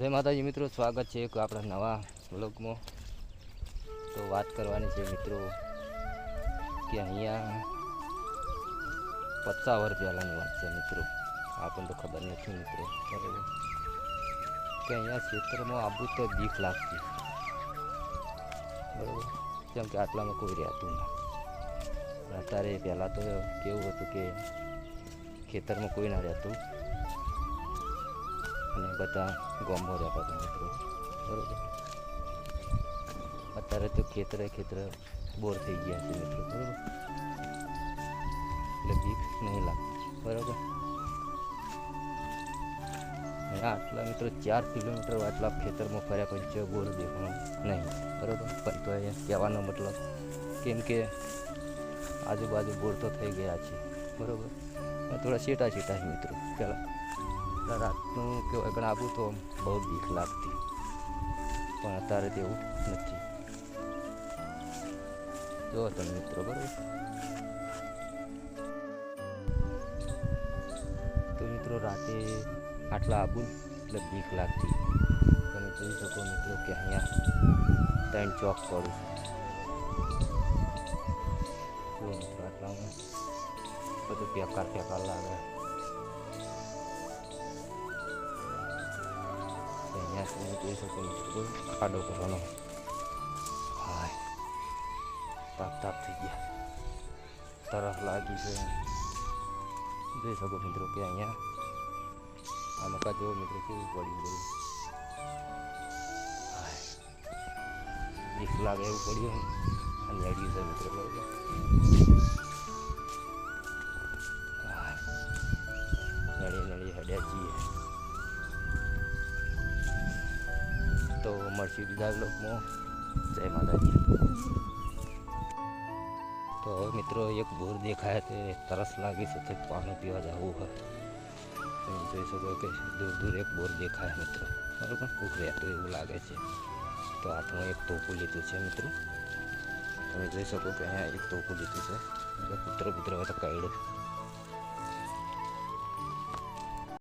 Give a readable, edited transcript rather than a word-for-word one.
જય માતાજી મિત્રો, સ્વાગત છે એક આપણા નવા વ્લોગમાં। તો વાત કરવાની છે મિત્રો કે અહીંયા 50 વર્ષ પહેલાંની વાત છે મિત્રો। આપણને તો ખબર નથી મિત્રો, બરાબર કે અહીંયા ક્ષેત્રમાં આવવું તો બીક લાગતી, બરાબર, કેમ કે આટલામાં કોઈ રહેતું ના। અત્યારે પહેલાં તો કેવું હતું કે ખેતરમાં કોઈ ના રહેતું અને બધા ગામમાં રહેતા હતા મિત્રો, બરાબર। અત્યારે તો ખેતરે બોર થઈ ગયા છે મિત્રો, બરાબર, એટલે બીક નહીં લાગતી, બરાબર। આટલા મિત્રો 4 કિલોમીટર આટલા ખેતરમાં ફર્યા પછી બોર દેખાણો નહીં, બરાબર। પણ તો એ કહેવાનો મતલબ કેમ કે આજુબાજુ બોર તો થઈ ગયા છે, બરાબર। થોડા છેટા છે મિત્રો। પહેલાં રાતનું કેવું આગળ આવું તો બહુ બીક લાગતી, પણ અત્યારે તેવું નથી। જો તમે મિત્રો, બરાબર, તો મિત્રો રાતે આટલા આવું એટલે બીક લાગતી। તમે જોઈ શકો મિત્રો કે અહીંયા 3 ચોક પડું જો મિત્રો, આટલામાં બધું પેકાર લાગે। અહીંયા તમે જોઈ શકો મિત્રો ખાડો કરવાનો, હાય તાપ થઈ ગયા, તરફ લાગી છે। જોઈ શકો મિત્રો કે અહીંયા આ મકા જો મિત્રો કેવું પડ્યું બધું, હાય બીક લાગે એવું પડ્યું અને હેડ્યું છે મિત્રો, બરાબર। નળી હેડ્યા છીએ। તો મળશું બીજા બ્લોગમાં। જય માતાજી। તો હવે મિત્રો એક બોર દેખાય તો તરસ લાગી છે, તો પાણી પીવા જવું હોય। તમે જોઈ શકો કે દૂર એક બોર દેખાય મિત્રો, બરાબર, ખૂબ રહેતું એવું લાગે છે। તો હાથમાં એક ટોપું લીધું છે મિત્રો। તમે જોઈ શકો કે અહીંયા એક ટોપું લીધું છે, એટલે પુત્ર હોય તો કઈડું